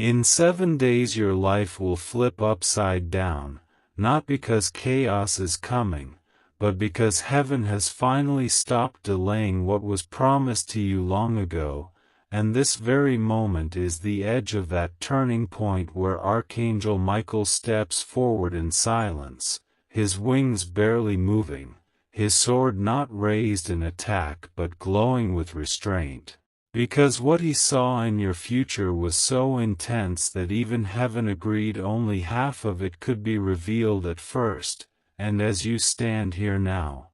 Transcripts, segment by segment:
In 7 days your life will flip upside down, not because chaos is coming, but because heaven has finally stopped delaying what was promised to you long ago, and this very moment is the edge of that turning point where Archangel Michael steps forward in silence, his wings barely moving, his sword not raised in attack but glowing with restraint. Because what he saw in your future was so intense that even heaven agreed only half of it could be revealed at first, and as you stand here now,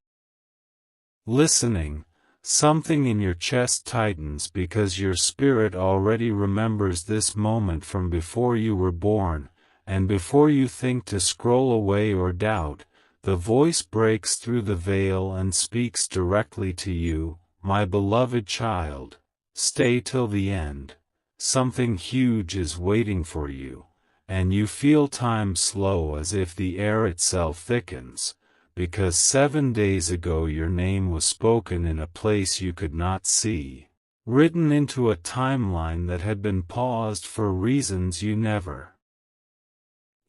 listening, something in your chest tightens because your spirit already remembers this moment from before you were born, and before you think to scroll away or doubt, the voice breaks through the veil and speaks directly to you, my beloved child. Stay till the end. Something huge is waiting for you, and you feel time slow as if the air itself thickens, because 7 days ago your name was spoken in a place you could not see, written into a timeline that had been paused for reasons you never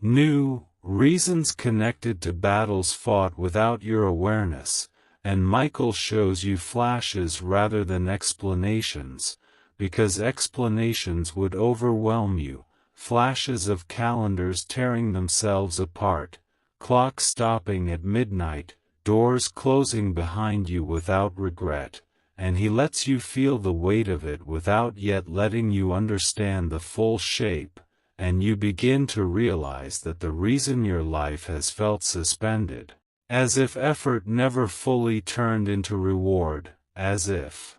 knew, reasons connected to battles fought without your awareness. And Michael shows you flashes rather than explanations, because explanations would overwhelm you, flashes of calendars tearing themselves apart, clocks stopping at midnight, doors closing behind you without regret, and he lets you feel the weight of it without yet letting you understand the full shape, and you begin to realize that the reason your life has felt suspended, as if effort never fully turned into reward, as if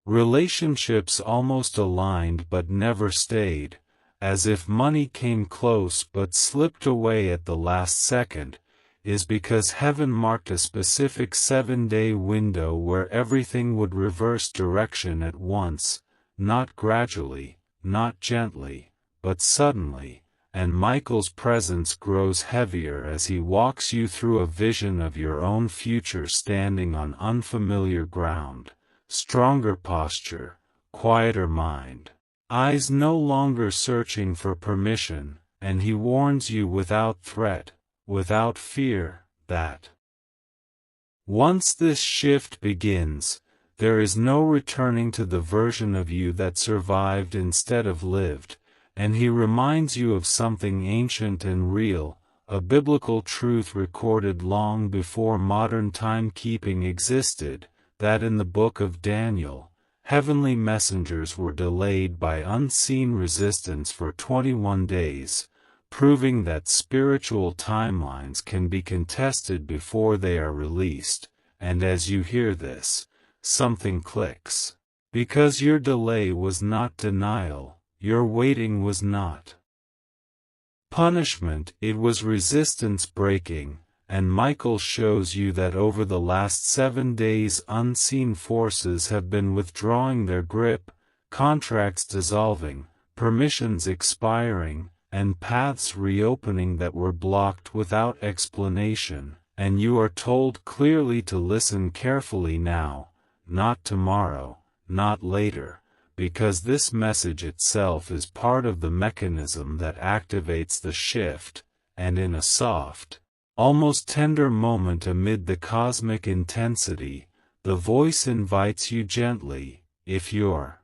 relationships almost aligned but never stayed, as if money came close but slipped away at the last second, is because heaven marked a specific 7-day window where everything would reverse direction at once, not gradually, not gently, but suddenly. And Michael's presence grows heavier as he walks you through a vision of your own future standing on unfamiliar ground, stronger posture, quieter mind, eyes no longer searching for permission, and he warns you without threat, without fear, that once this shift begins, there is no returning to the version of you that survived instead of lived. And he reminds you of something ancient and real, a biblical truth recorded long before modern timekeeping existed, that in the book of Daniel, heavenly messengers were delayed by unseen resistance for 21 days, proving that spiritual timelines can be contested before they are released, and as you hear this, something clicks. Because your delay was not denial. Your waiting was not punishment, it was resistance breaking, and Michael shows you that over the last 7 days unseen forces have been withdrawing their grip, contracts dissolving, permissions expiring, and paths reopening that were blocked without explanation, and you are told clearly to listen carefully now, not tomorrow, not later. Because this message itself is part of the mechanism that activates the shift, and in a soft, almost tender moment amid the cosmic intensity, the voice invites you gently, if your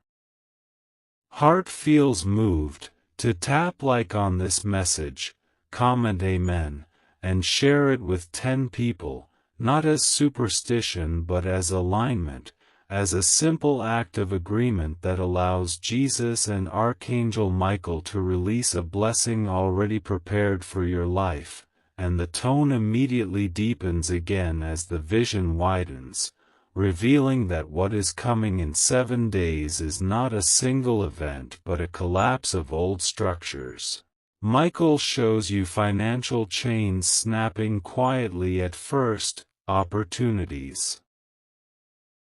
heart feels moved, to tap like on this message, comment Amen, and share it with 10 people, not as superstition but as alignment, as a simple act of agreement that allows Jesus and Archangel Michael to release a blessing already prepared for your life, and the tone immediately deepens again as the vision widens, revealing that what is coming in 7 days is not a single event but a collapse of old structures. Michael shows you financial chains snapping quietly at first, opportunities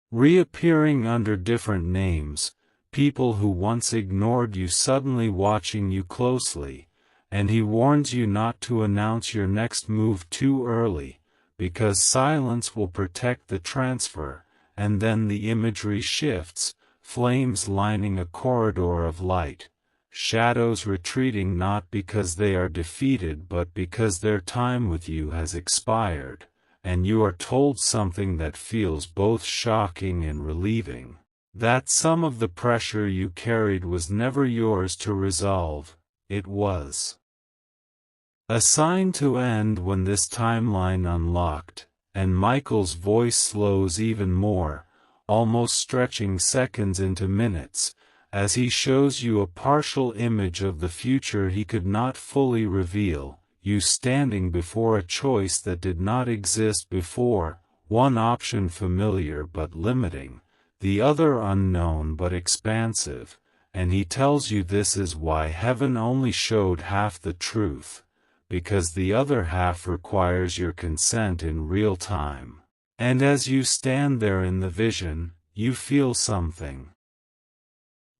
reappearing under different names, people who once ignored you suddenly watching you closely, and he warns you not to announce your next move too early, because silence will protect the transfer, and then the imagery shifts, flames lining a corridor of light, shadows retreating not because they are defeated but because their time with you has expired, and you are told something that feels both shocking and relieving. That some of the pressure you carried was never yours to resolve, it was assigned to end when this timeline unlocked, and Michael's voice slows even more, almost stretching seconds into minutes, as he shows you a partial image of the future he could not fully reveal, you standing before a choice that did not exist before, one option familiar but limiting, the other unknown but expansive, and he tells you this is why heaven only showed half the truth, because the other half requires your consent in real time. And as you stand there in the vision, you feel something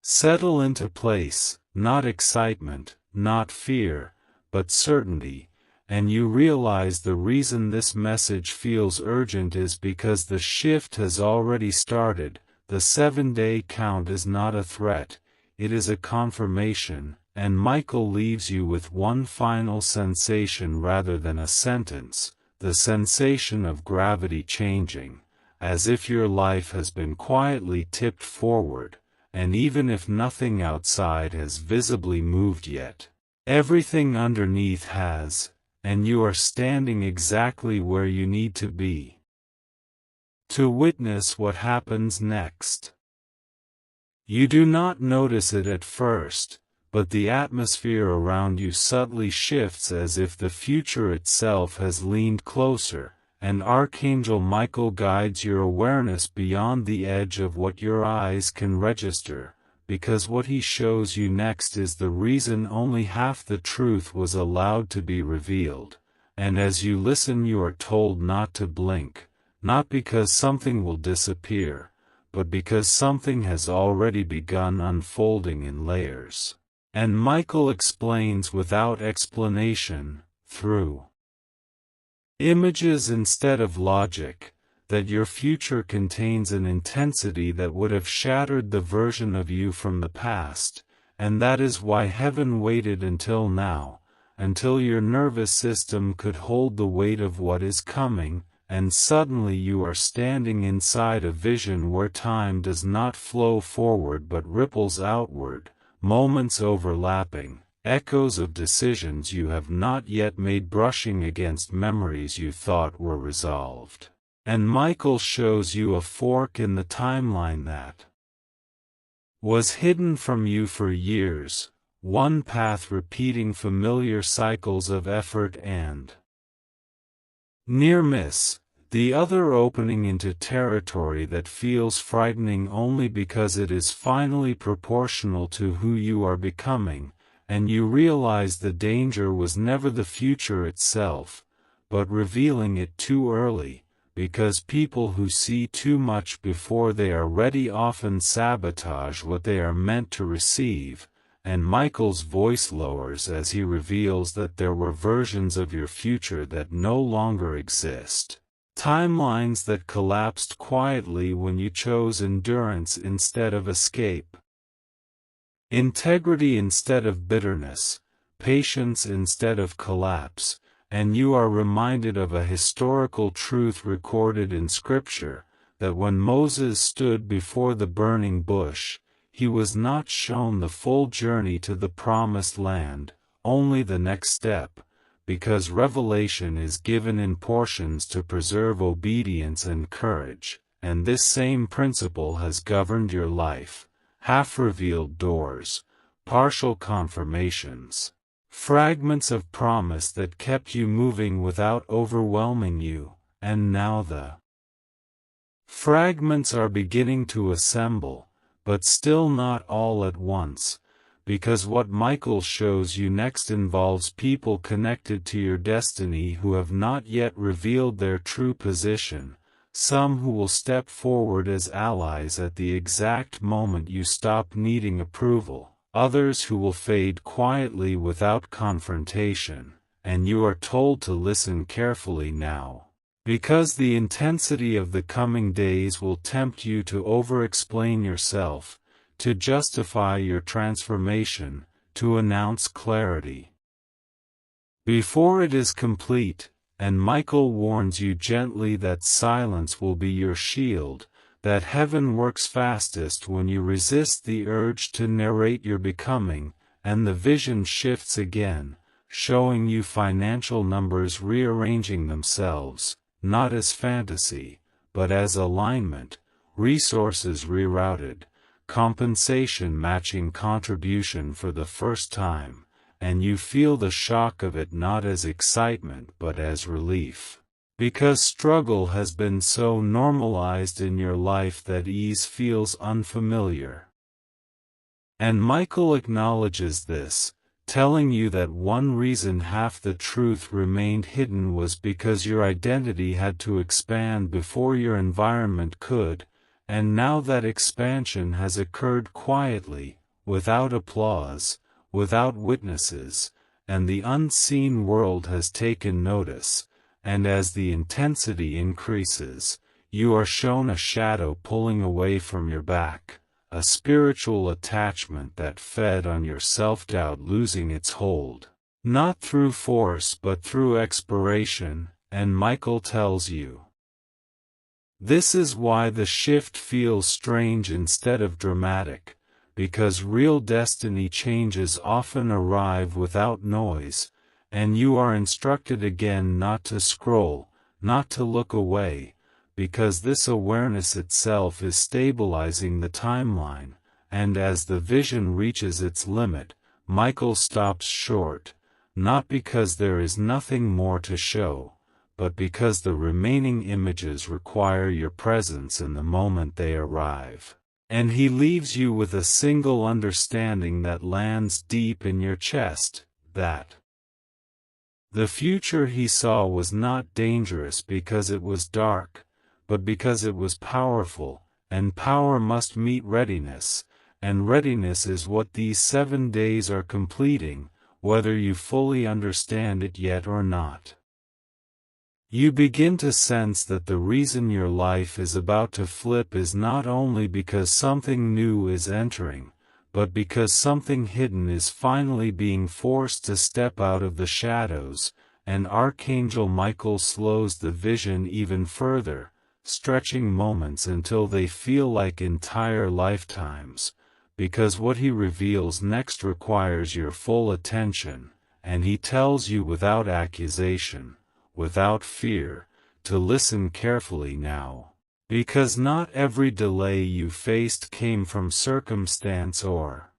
settle into place, not excitement, not fear, but certainty, and you realize the reason this message feels urgent is because the shift has already started. The 7-day count is not a threat, it is a confirmation, and Michael leaves you with one final sensation rather than a sentence, the sensation of gravity changing, as if your life has been quietly tipped forward, and even if nothing outside has visibly moved yet, everything underneath has, and you are standing exactly where you need to be to witness what happens next. You do not notice it at first, but the atmosphere around you subtly shifts as if the future itself has leaned closer, and Archangel Michael guides your awareness beyond the edge of what your eyes can register, because what he shows you next is the reason only half the truth was allowed to be revealed, and as you listen you are told not to blink, not because something will disappear, but because something has already begun unfolding in layers. And Michael explains without explanation, through images instead of logic, that your future contains an intensity that would have shattered the version of you from the past, and that is why heaven waited until now, until your nervous system could hold the weight of what is coming, and suddenly you are standing inside a vision where time does not flow forward but ripples outward, moments overlapping, echoes of decisions you have not yet made brushing against memories you thought were resolved. And Michael shows you a fork in the timeline that was hidden from you for years, one path repeating familiar cycles of effort and near miss, the other opening into territory that feels frightening only because it is finally proportional to who you are becoming, and you realize the danger was never the future itself, but revealing it too early, because people who see too much before they are ready often sabotage what they are meant to receive. And Michael's voice lowers as he reveals that there were versions of your future that no longer exist. Timelines that collapsed quietly when you chose endurance instead of escape. Integrity instead of bitterness, patience instead of collapse, and you are reminded of a historical truth recorded in Scripture, that when Moses stood before the burning bush, he was not shown the full journey to the promised land, only the next step, because revelation is given in portions to preserve obedience and courage, and this same principle has governed your life, half-revealed doors, partial confirmations, fragments of promise that kept you moving without overwhelming you, and now the fragments are beginning to assemble, but still not all at once, because what Michael shows you next involves people connected to your destiny who have not yet revealed their true position, some who will step forward as allies at the exact moment you stop needing approval, others who will fade quietly without confrontation, and you are told to listen carefully now, because the intensity of the coming days will tempt you to over-explain yourself, to justify your transformation, to announce clarity before it is complete, and Michael warns you gently that silence will be your shield, that heaven works fastest when you resist the urge to narrate your becoming, and the vision shifts again, showing you financial numbers rearranging themselves, not as fantasy, but as alignment, resources rerouted, compensation matching contribution for the first time, and you feel the shock of it not as excitement but as relief. Because struggle has been so normalized in your life that ease feels unfamiliar. And Michael acknowledges this, telling you that one reason half the truth remained hidden was because your identity had to expand before your environment could, and now that expansion has occurred quietly, without applause, without witnesses, and the unseen world has taken notice, and as the intensity increases, you are shown a shadow pulling away from your back, a spiritual attachment that fed on your self-doubt losing its hold, not through force but through expiration, and Michael tells you. This is why the shift feels strange instead of dramatic, because real destiny changes often arrive without noise, and you are instructed again not to scroll, not to look away, because this awareness itself is stabilizing the timeline, and as the vision reaches its limit, Michael stops short, not because there is nothing more to show, but because the remaining images require your presence in the moment they arrive. And he leaves you with a single understanding that lands deep in your chest, that the future he saw was not dangerous because it was dark, but because it was powerful, and power must meet readiness, and readiness is what these 7 days are completing, whether you fully understand it yet or not. You begin to sense that the reason your life is about to flip is not only because something new is entering, but because something hidden is finally being forced to step out of the shadows, and Archangel Michael slows the vision even further, stretching moments until they feel like entire lifetimes, because what he reveals next requires your full attention, and he tells you without accusation, without fear, to listen carefully now, because not every delay you faced came from circumstance or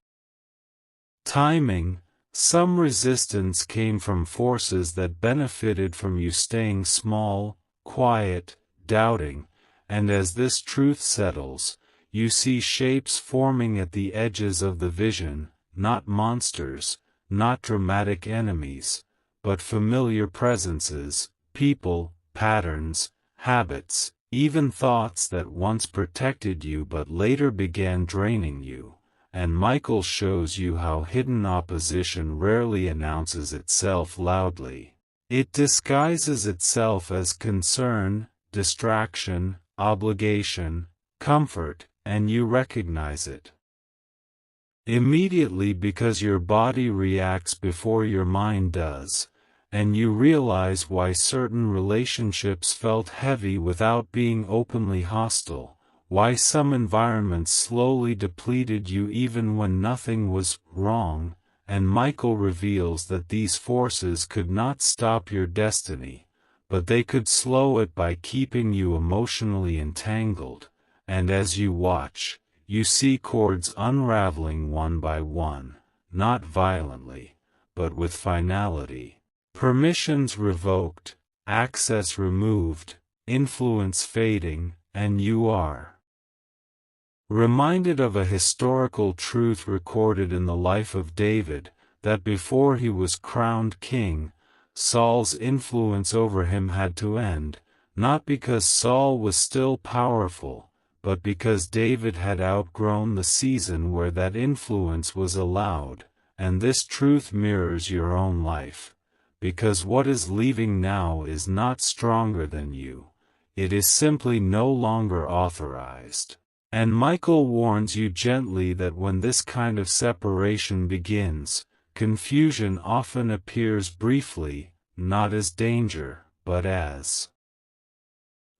timing. Some resistance came from forces that benefited from you staying small, quiet, doubting, and as this truth settles, you see shapes forming at the edges of the vision, not monsters, not dramatic enemies, but familiar presences, people, patterns, habits, even thoughts that once protected you but later began draining you, and Michael shows you how hidden opposition rarely announces itself loudly. It disguises itself as concern, distraction, obligation, comfort, and you recognize it immediately because your body reacts before your mind does, and you realize why certain relationships felt heavy without being openly hostile, why some environments slowly depleted you even when nothing was wrong, and Michael reveals that these forces could not stop your destiny, but they could slow it by keeping you emotionally entangled, and as you watch, you see cords unraveling one by one, not violently, but with finality. Permissions revoked, access removed, influence fading, and you are reminded of a historical truth recorded in the life of David, that before he was crowned king, Saul's influence over him had to end, not because Saul was still powerful, but because David had outgrown the season where that influence was allowed, and this truth mirrors your own life, because what is leaving now is not stronger than you, it is simply no longer authorized. And Michael warns you gently that when this kind of separation begins, confusion often appears briefly, not as danger, but as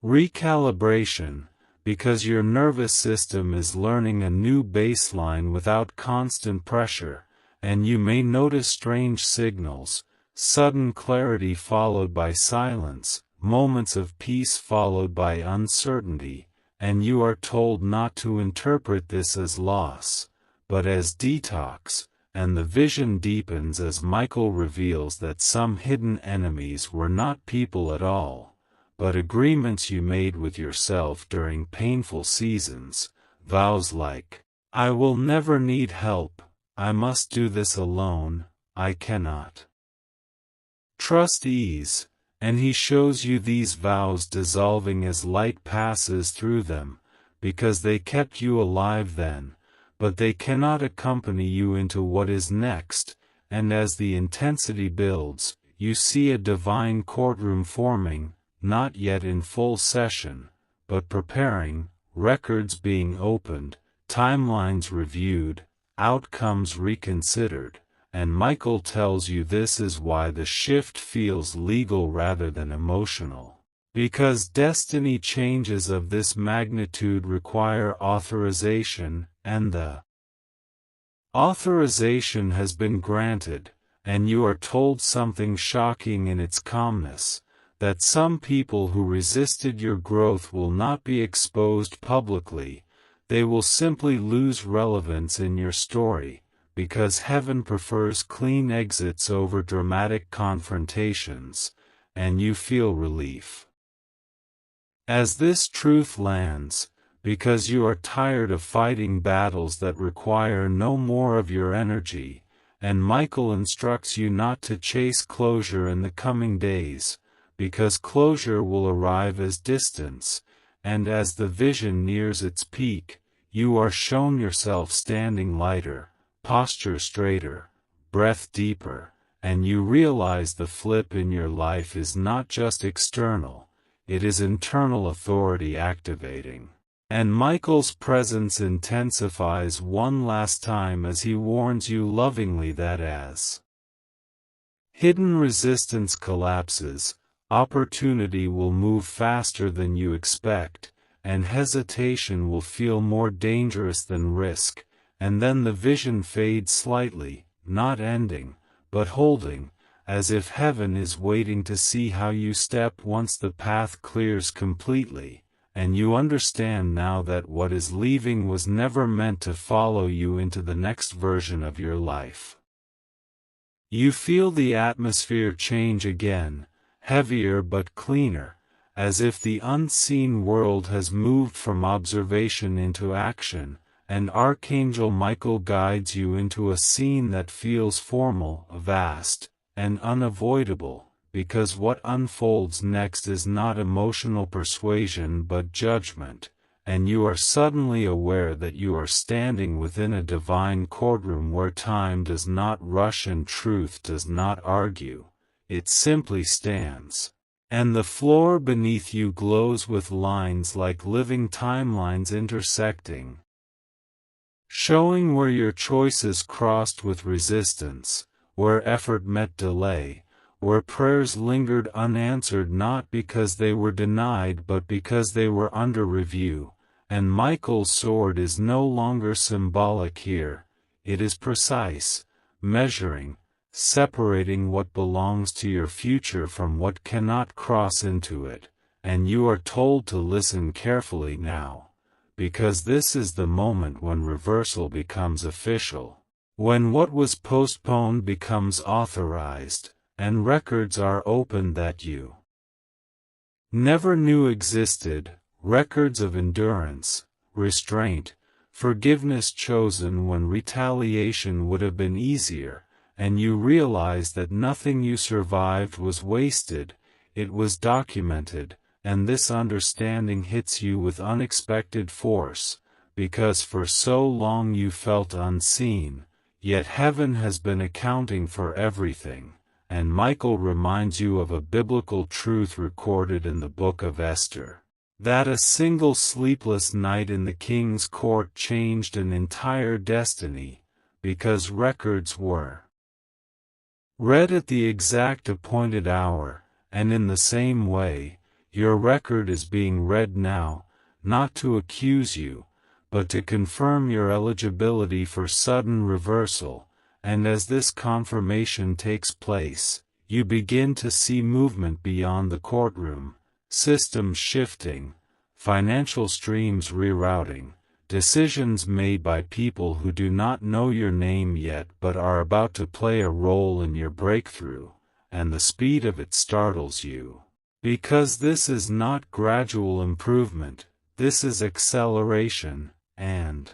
recalibration, because your nervous system is learning a new baseline without constant pressure, and you may notice strange signals, sudden clarity followed by silence, moments of peace followed by uncertainty, and you are told not to interpret this as loss, but as detox, and the vision deepens as Michael reveals that some hidden enemies were not people at all, but agreements you made with yourself during painful seasons, vows like, "I will never need help, I must do this alone, I cannot trust ease," and he shows you these vows dissolving as light passes through them, because they kept you alive then, but they cannot accompany you into what is next, and as the intensity builds, you see a divine courtroom forming, not yet in full session, but preparing, records being opened, timelines reviewed, outcomes reconsidered, and Michael tells you this is why the shift feels legal rather than emotional. Because destiny changes of this magnitude require authorization, and the authorization has been granted, and you are told something shocking in its calmness, that some people who resisted your growth will not be exposed publicly, they will simply lose relevance in your story, because heaven prefers clean exits over dramatic confrontations, and you feel relief. As this truth lands, because you are tired of fighting battles that require no more of your energy, and Michael instructs you not to chase closure in the coming days, because closure will arrive as distance, and as the vision nears its peak, you are shown yourself standing lighter, posture straighter, breath deeper, and you realize the flip in your life is not just external, it is internal authority activating. And Michael's presence intensifies one last time as he warns you lovingly that as hidden resistance collapses, opportunity will move faster than you expect, and hesitation will feel more dangerous than risk, and then the vision fades slightly, not ending, but holding, as if heaven is waiting to see how you step once the path clears completely, and you understand now that what is leaving was never meant to follow you into the next version of your life. You feel the atmosphere change again, heavier but cleaner, as if the unseen world has moved from observation into action, and Archangel Michael guides you into a scene that feels formal, vast, and unavoidable, because what unfolds next is not emotional persuasion but judgment, and you are suddenly aware that you are standing within a divine courtroom where time does not rush and truth does not argue, it simply stands. And the floor beneath you glows with lines like living timelines intersecting, showing where your choices crossed with resistance, where effort met delay, where prayers lingered unanswered not because they were denied but because they were under review, and Michael's sword is no longer symbolic here, it is precise, measuring, separating what belongs to your future from what cannot cross into it, and you are told to listen carefully now, because this is the moment when reversal becomes official, when what was postponed becomes authorized, and records are opened that you never knew existed, records of endurance, restraint, forgiveness chosen when retaliation would have been easier, and you realize that nothing you survived was wasted, it was documented, and this understanding hits you with unexpected force, because for so long you felt unseen, yet heaven has been accounting for everything, and Michael reminds you of a biblical truth recorded in the book of Esther, that a single sleepless night in the king's court changed an entire destiny, because records were read at the exact appointed hour, and in the same way, your record is being read now, not to accuse you, but to confirm your eligibility for sudden reversal, and as this confirmation takes place, you begin to see movement beyond the courtroom, systems shifting, financial streams rerouting, decisions made by people who do not know your name yet but are about to play a role in your breakthrough, and the speed of it startles you. Because this is not gradual improvement, this is acceleration, and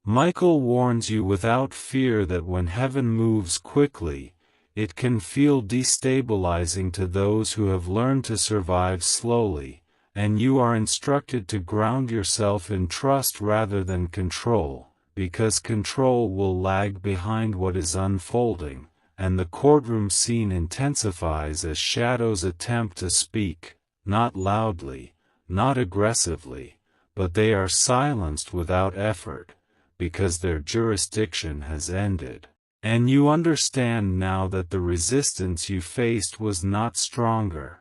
Michael warns you without fear that when heaven moves quickly, it can feel destabilizing to those who have learned to survive slowly, and you are instructed to ground yourself in trust rather than control, because control will lag behind what is unfolding, and the courtroom scene intensifies as shadows attempt to speak, not loudly, not aggressively, but they are silenced without effort, because their jurisdiction has ended. And you understand now that the resistance you faced was not stronger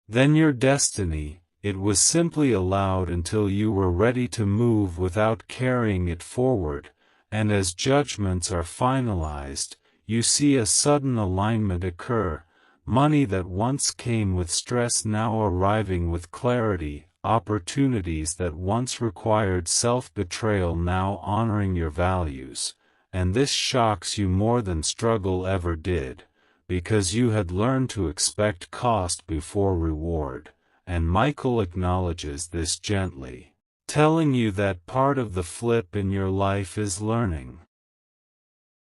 than your destiny. It was simply allowed until you were ready to move without carrying it forward, and as judgments are finalized, you see a sudden alignment occur, money that once came with stress now arriving with clarity, opportunities that once required self-betrayal now honoring your values, and this shocks you more than struggle ever did, because you had learned to expect cost before reward, and Michael acknowledges this gently, telling you that part of the flip in your life is learning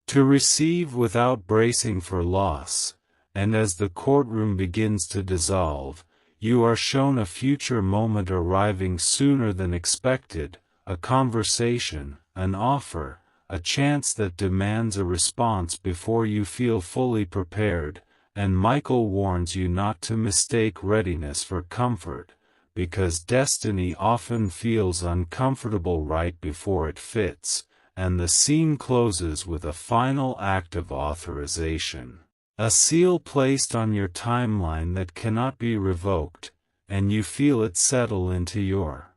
to receive without bracing for loss, and as the courtroom begins to dissolve, you are shown a future moment arriving sooner than expected, a conversation, an offer, a chance that demands a response before you feel fully prepared, and Michael warns you not to mistake readiness for comfort, because destiny often feels uncomfortable right before it fits, and the scene closes with a final act of authorization. A seal placed on your timeline that cannot be revoked, and you feel it settle into your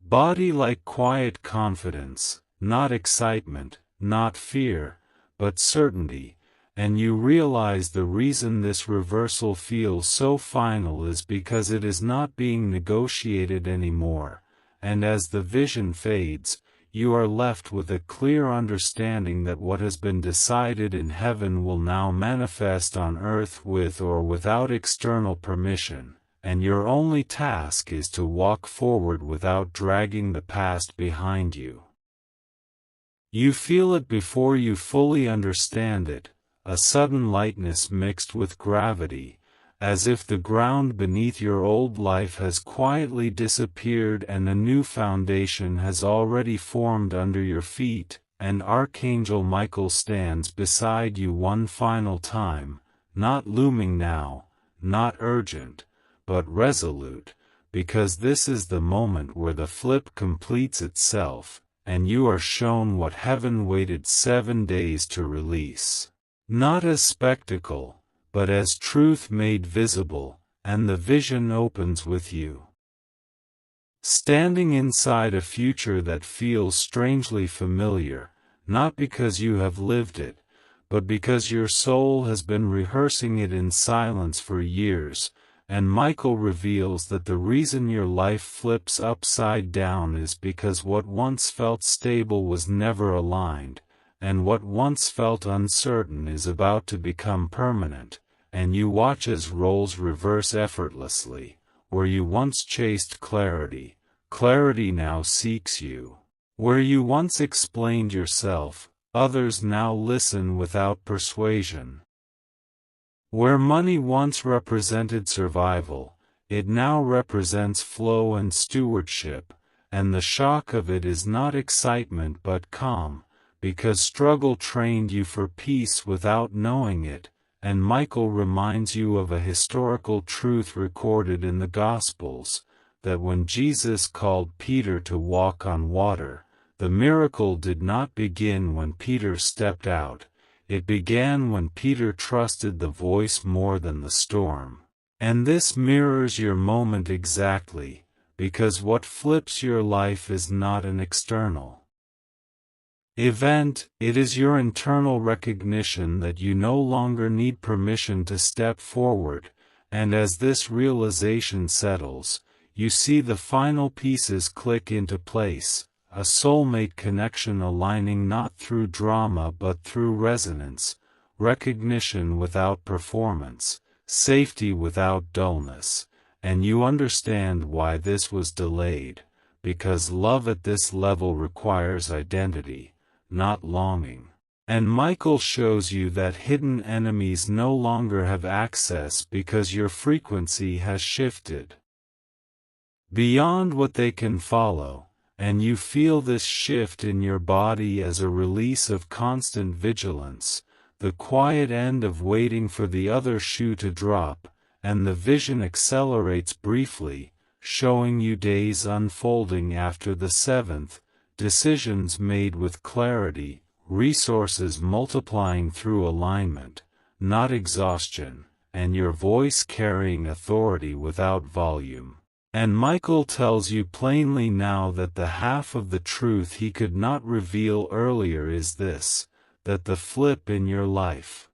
body like quiet confidence, not excitement, not fear, but certainty, and you realize the reason this reversal feels so final is because it is not being negotiated anymore, and as the vision fades, you are left with a clear understanding that what has been decided in heaven will now manifest on earth with or without external permission, and your only task is to walk forward without dragging the past behind you. You feel it before you fully understand it, a sudden lightness mixed with gravity, as if the ground beneath your old life has quietly disappeared and a new foundation has already formed under your feet, and Archangel Michael stands beside you one final time, not looming now, not urgent, but resolute, because this is the moment where the flip completes itself, and you are shown what heaven waited 7 days to release. Not as spectacle, but as truth made visible, and the vision opens with you standing inside a future that feels strangely familiar, not because you have lived it, but because your soul has been rehearsing it in silence for years, and Michael reveals that the reason your life flips upside down is because what once felt stable was never aligned, and what once felt uncertain is about to become permanent, and you watch as roles reverse effortlessly. Where you once chased clarity, clarity now seeks you. Where you once explained yourself, others now listen without persuasion. Where money once represented survival, it now represents flow and stewardship, and the shock of it is not excitement but calm, because struggle trained you for peace without knowing it, and Michael reminds you of a historical truth recorded in the Gospels, that when Jesus called Peter to walk on water, the miracle did not begin when Peter stepped out. It began when Peter trusted the voice more than the storm. And this mirrors your moment exactly, because what flips your life is not an external event, it is your internal recognition that you no longer need permission to step forward, and as this realization settles, you see the final pieces click into place, a soulmate connection aligning not through drama but through resonance, recognition without performance, safety without dullness, and you understand why this was delayed, because love at this level requires identity, not longing. And Michael shows you that hidden enemies no longer have access because your frequency has shifted beyond what they can follow, and you feel this shift in your body as a release of constant vigilance, the quiet end of waiting for the other shoe to drop, and the vision accelerates briefly, showing you days unfolding after the seventh, decisions made with clarity, resources multiplying through alignment, not exhaustion, and your voice carrying authority without volume. And Michael tells you plainly now that the half of the truth he could not reveal earlier is this, that the flip in your life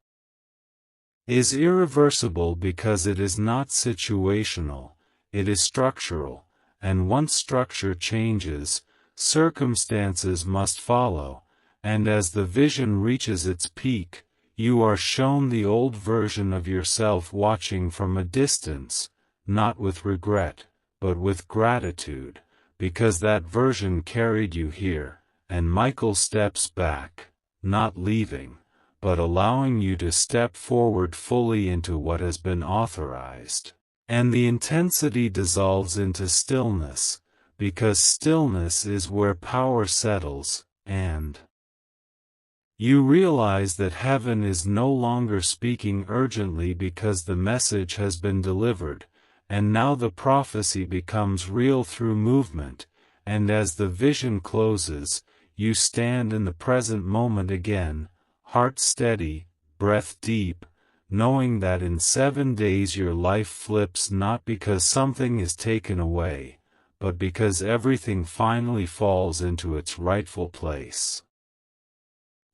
is irreversible because it is not situational, it is structural, and once structure changes, circumstances must follow, and as the vision reaches its peak, you are shown the old version of yourself watching from a distance, not with regret, but with gratitude, because that version carried you here, and Michael steps back, not leaving, but allowing you to step forward fully into what has been authorized. And the intensity dissolves into stillness, because stillness is where power settles, and you realize that heaven is no longer speaking urgently because the message has been delivered, and now the prophecy becomes real through movement, and as the vision closes, you stand in the present moment again, heart steady, breath deep, knowing that in 7 days your life flips not because something is taken away, but because everything finally falls into its rightful place.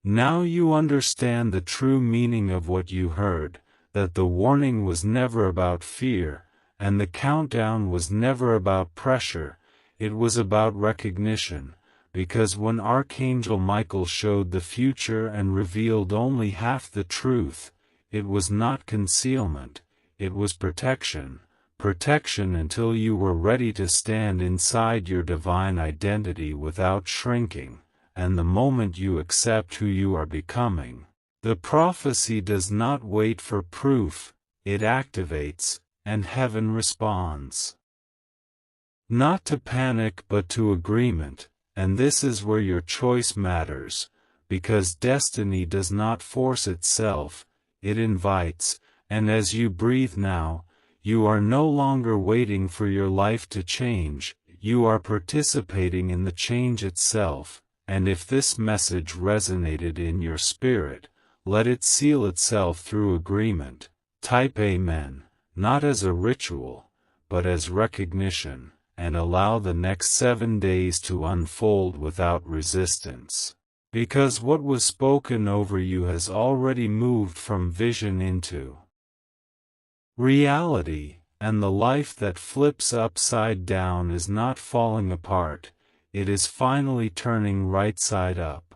Now you understand the true meaning of what you heard, that the warning was never about fear, and the countdown was never about pressure, it was about recognition, because when Archangel Michael showed the future and revealed only half the truth, it was not concealment, it was protection. Protection until you were ready to stand inside your divine identity without shrinking, and the moment you accept who you are becoming, the prophecy does not wait for proof, it activates, and heaven responds. Not to panic but to agreement, and this is where your choice matters, because destiny does not force itself, it invites, and as you breathe now, you are no longer waiting for your life to change, you are participating in the change itself, and if this message resonated in your spirit, let it seal itself through agreement. Type Amen, not as a ritual, but as recognition, and allow the next 7 days to unfold without resistance. Because what was spoken over you has already moved from vision into reality, and the life that flips upside down is not falling apart, it is finally turning right side up.